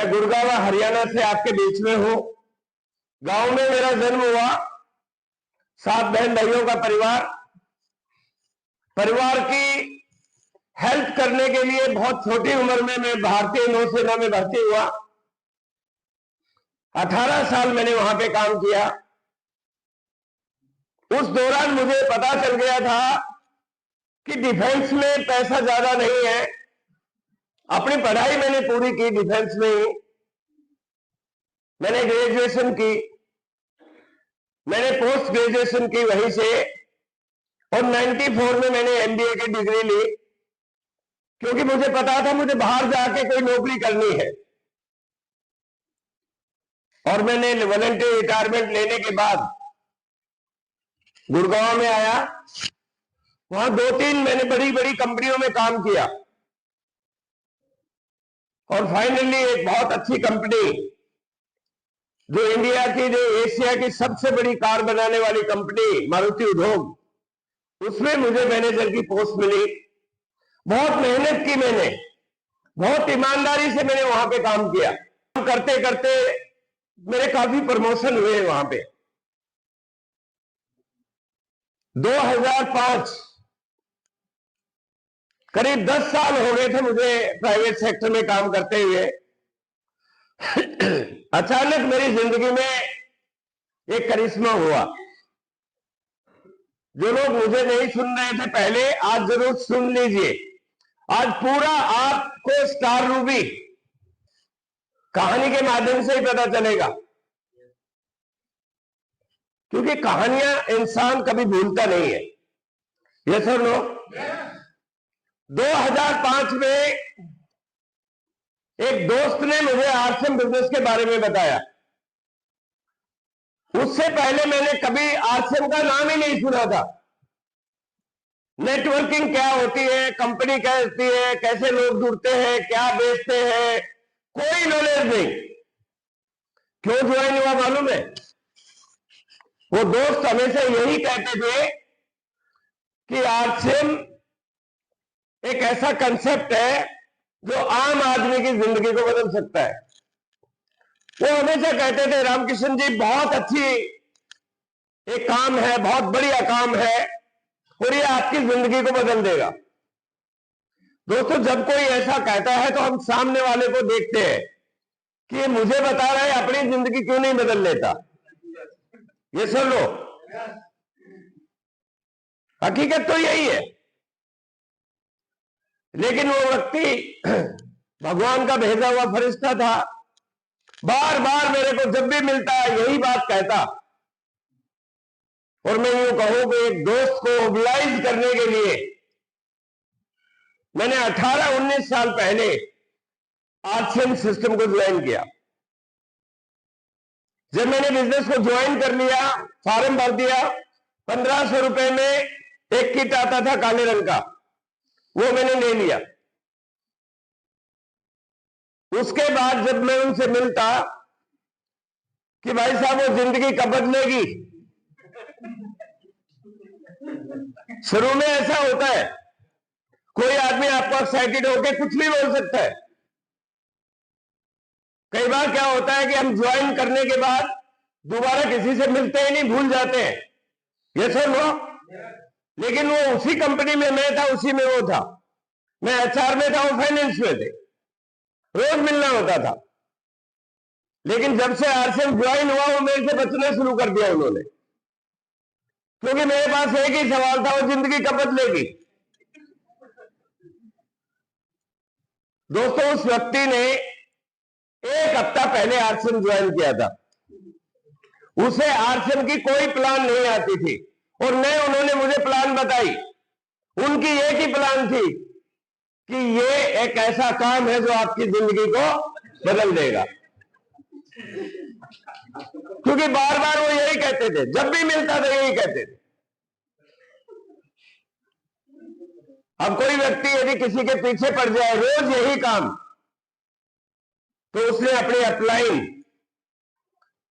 मैं गुड़गांव हरियाणा से आपके बीच में हूं। गांव में मेरा जन्म हुआ। 7 बहन भाइयों का परिवार की हेल्प करने के लिए बहुत छोटी उम्र में मैं भारतीय नौसेना में भर्ती हुआ। 18 साल मैंने वहां पे काम किया। उस दौरान मुझे पता चल गया था कि डिफेंस में पैसा ज्यादा नहीं है। अपनी पढ़ाई मैंने पूरी की डिफेंस में ही। मैंने ग्रेजुएशन की, मैंने पोस्ट ग्रेजुएशन की वहीं से, और 94 में मैंने एमबीए की डिग्री ली, क्योंकि मुझे पता था मुझे बाहर जाके कोई नौकरी करनी है। और मैंने वॉलंटियर रिटायरमेंट लेने के बाद गुड़गांव में आया। वहां 2-3 मैंने बड़ी बड़ी कंपनियों में काम किया, और फाइनली एक बहुत अच्छी कंपनी जो इंडिया की, जो एशिया की सबसे बड़ी कार बनाने वाली कंपनी मारुति उद्योग, उसमें मुझे मैनेजर की पोस्ट मिली। बहुत मेहनत की मैंने, बहुत ईमानदारी से मैंने वहां पे काम किया। काम करते करते मेरे काफी प्रमोशन हुए वहां पे। 2005, करीब 10 साल हो गए थे मुझे प्राइवेट सेक्टर में काम करते हुए। अचानक मेरी जिंदगी में एक करिश्मा हुआ। जो लोग मुझे नहीं सुन रहे थे पहले, आज जरूर सुन लीजिए। आज पूरा आपको स्टार रूबी कहानी के माध्यम से ही पता चलेगा, क्योंकि कहानियां इंसान कभी भूलता नहीं है। ये सर नो। 2005 में एक दोस्त ने मुझे आरसीएम बिजनेस के बारे में बताया। उससे पहले मैंने कभी आरसीएम का नाम ही नहीं सुना था। नेटवर्किंग क्या होती है, कंपनी क्या होती है, कैसे लोग जुड़ते हैं, क्या बेचते हैं, कोई नॉलेज नहीं। क्यों ज्वाइन हुआ मालूम है? वो दोस्त हमेशा यही कहते थे कि आरसीएम एक ऐसा कंसेप्ट है जो आम आदमी की जिंदगी को बदल सकता है। वो हमेशा कहते थे, रामकिशन जी बहुत अच्छी एक काम है, बहुत बढ़िया काम है, और ये आपकी जिंदगी को बदल देगा। दोस्तों, जब कोई ऐसा कहता है तो हम सामने वाले को देखते हैं कि ये मुझे बता रहा है, अपनी जिंदगी क्यों नहीं बदल लेता। ये सुन लो, हकीकत तो यही है। लेकिन वो व्यक्ति भगवान का भेजा हुआ फरिश्ता था। बार बार मेरे को जब भी मिलता है यही बात कहता। और मैं यूं कहूं कि एक दोस्त को मोबिलाइज करने के लिए मैंने 18-19 साल पहले आरसीएम सिस्टम को ज्वाइन किया। जब मैंने बिजनेस को ज्वाइन कर लिया, फॉर्म भर दिया, 1500 रुपए में एक किट आता था काले रंग का, वो मैंने ले लिया। उसके बाद जब मैं उनसे मिलता कि भाई साहब वो जिंदगी कब बदलेगी, शुरू में ऐसा होता है, कोई आदमी आपको एक्साइटेड होकर कुछ भी बोल सकता है। कई बार क्या होता है कि हम ज्वाइन करने के बाद दोबारा किसी से मिलते ही नहीं, भूल जाते हैं। ये सर वो, लेकिन वो उसी कंपनी में मैं था, उसी में वो था। मैं एचआर में था, वो फाइनेंस में थे, रोज मिलना होता था। लेकिन जब से आरसीएम ज्वाइन हुआ, वो मेरे से बचना शुरू कर दिया उन्होंने, क्योंकि मेरे पास एक ही सवाल था, वो जिंदगी कब बदलेगी। दोस्तों, उस व्यक्ति ने 1 हफ्ता पहले आरसीएम ज्वाइन किया था। उसे आरसीएम की कोई प्लान नहीं आती थी, और न उन्होंने मुझे प्लान बताई। उनकी एक ही प्लान थी कि ये एक ऐसा काम है जो आपकी जिंदगी को बदल देगा। क्योंकि बार बार वो यही कहते थे, जब भी मिलता था यही कहते थे। अब कोई व्यक्ति यदि किसी के पीछे पड़ जाए, रोज यही काम, तो उसने अपनी अपलाइन,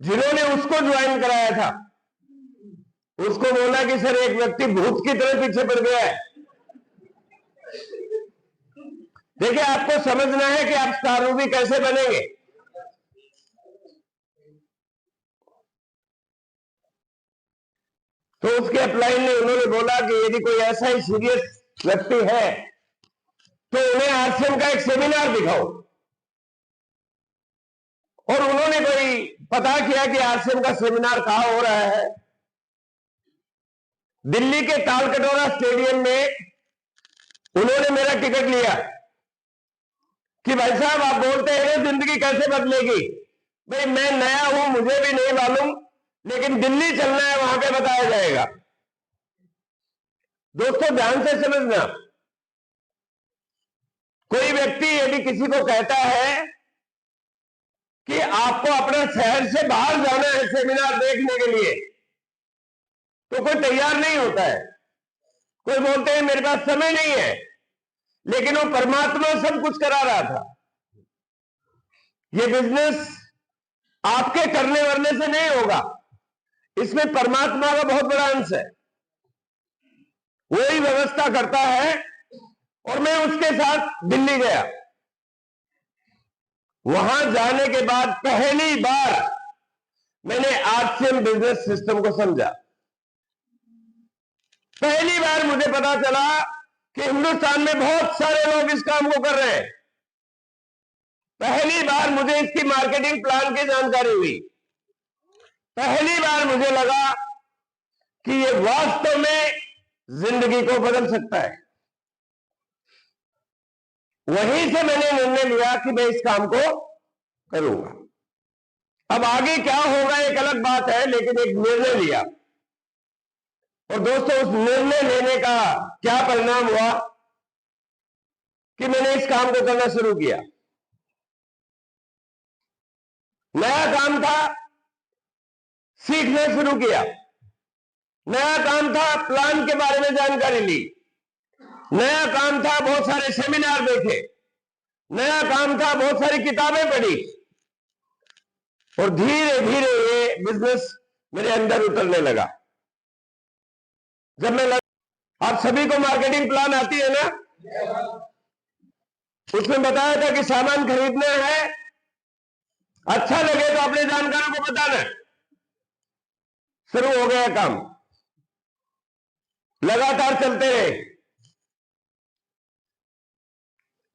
जिन्होंने उसको ज्वाइन कराया था, उसको बोला कि सर एक व्यक्ति भूत की तरह पीछे पड़ गया है। देखिए, आपको समझना है कि आप स्टार रूबी कैसे बनेंगे। तो उसके अपलाइन ने उन्होंने बोला कि यदि कोई ऐसा ही सीरियस व्यक्ति है तो उन्हें आरसीएम का एक सेमिनार दिखाओ। और उन्होंने कोई पता किया कि आरसीएम का सेमिनार कहां हो रहा है। दिल्ली के तालकटोरा स्टेडियम में उन्होंने मेरा टिकट लिया कि भाई साहब आप बोलते हैं जिंदगी कैसे बदलेगी। भाई मैं नया हूं, मुझे भी नहीं मालूम, लेकिन दिल्ली चलना है, वहां पे बताया जाएगा। दोस्तों ध्यान से समझना, कोई व्यक्ति यदि किसी को कहता है कि आपको अपने शहर से बाहर जाना है सेमिनार देखने के लिए, तो कोई तैयार नहीं होता है। कोई बोलते हैं मेरे पास समय नहीं है, लेकिन वो परमात्मा सब कुछ करा रहा था। ये बिजनेस आपके करने वरने से नहीं होगा, इसमें परमात्मा का बहुत बड़ा अंश है। वही व्यवस्था करता है। और मैं उसके साथ दिल्ली गया। वहां जाने के बाद पहली बार मैंने आरसीएम बिजनेस सिस्टम को समझा। पहली बार मुझे पता चला कि हिंदुस्तान में बहुत सारे लोग इस काम को कर रहे हैं। पहली बार मुझे इसकी मार्केटिंग प्लान की जानकारी हुई। पहली बार मुझे लगा कि ये वास्तव में जिंदगी को बदल सकता है। वहीं से मैंने निर्णय लिया कि मैं इस काम को करूंगा। अब आगे क्या होगा एक अलग बात है, लेकिन एक निर्णय लिया। और दोस्तों उस निर्णय लेने का क्या परिणाम हुआ कि मैंने इस काम को करना शुरू किया। नया काम था, सीखना शुरू किया। नया काम था, प्लान के बारे में जानकारी ली। नया काम था, बहुत सारे सेमिनार देखे। नया काम था, बहुत सारी किताबें पढ़ी। और धीरे धीरे ये बिजनेस मेरे अंदर उतरने लगा। जब मैं आप सभी को मार्केटिंग प्लान आती है ना, उसमें बताया था कि सामान खरीदना है, अच्छा लगे तो अपने जानकारों को बताना। शुरू हो गया काम, लगातार चलते रहे।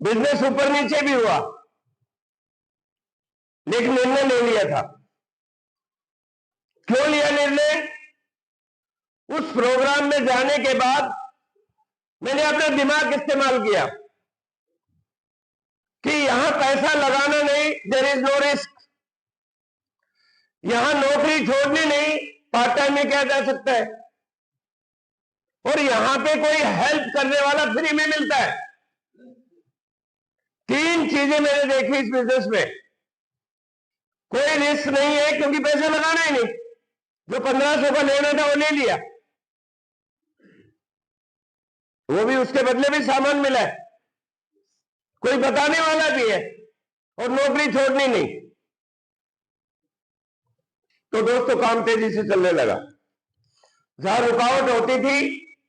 बिजनेस ऊपर नीचे भी हुआ, लेकिन निर्णय ले लिया था। क्यों लिया निर्णय? उस प्रोग्राम में जाने के बाद मैंने अपना दिमाग इस्तेमाल किया कि यहां पैसा लगाना नहीं, देयर इज नो रिस्क। यहां नौकरी छोड़नी नहीं, पार्ट टाइम में किया जा सकता है। और यहां पे कोई हेल्प करने वाला फ्री में मिलता है। तीन चीजें मैंने देखी इस बिजनेस में। कोई रिस्क नहीं है, क्योंकि पैसा लगाना ही नहीं। जो 1500 का लेना था वो ले लिया, वो भी उसके बदले भी सामान मिला है। कोई बताने वाला भी है, और नौकरी छोड़नी नहीं। तो दोस्तों काम तेजी से चलने लगा। जहां रुकावट होती थी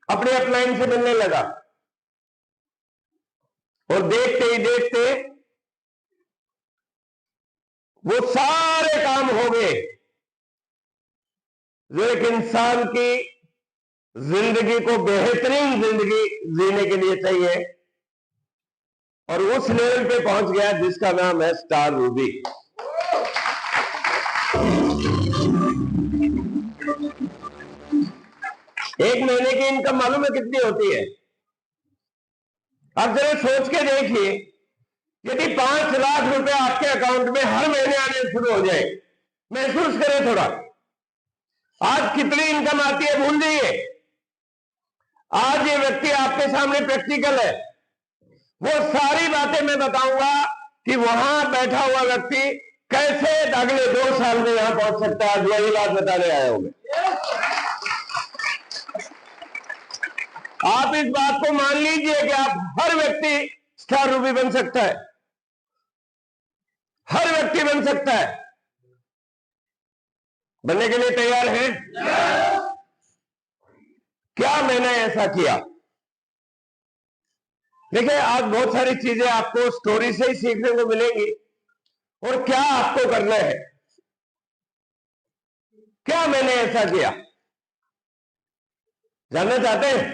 अपने अपलाइन से मिलने लगा। और देखते ही देखते वो सारे काम हो गए जो एक इंसान की जिंदगी को बेहतरीन जिंदगी जीने के लिए चाहिए। और उस लेवल पे पहुंच गया जिसका नाम है स्टार रूबी। एक महीने की इनकम मालूम है कितनी होती है? आप जरा सोच के देखिए, यदि 5 लाख रुपए आपके अकाउंट में हर महीने आने शुरू हो जाए, महसूस करें थोड़ा। आज कितनी इनकम आती है भूल जाइए। आज ये व्यक्ति आपके सामने प्रैक्टिकल है। वो सारी बातें मैं बताऊंगा कि वहां बैठा हुआ व्यक्ति कैसे अगले 2 साल में यहां पहुंच सकता है। वही बात बताने आए होंगे। आप इस बात को मान लीजिए कि आप हर व्यक्ति स्टार रूबी बन सकता है। हर व्यक्ति बन सकता है। बनने के लिए तैयार हैं? क्या मैंने ऐसा किया? देखिए आज बहुत सारी चीजें आपको स्टोरी से ही सीखने को मिलेंगी। और क्या आपको करना है? क्या मैंने ऐसा किया? जानना चाहते हैं?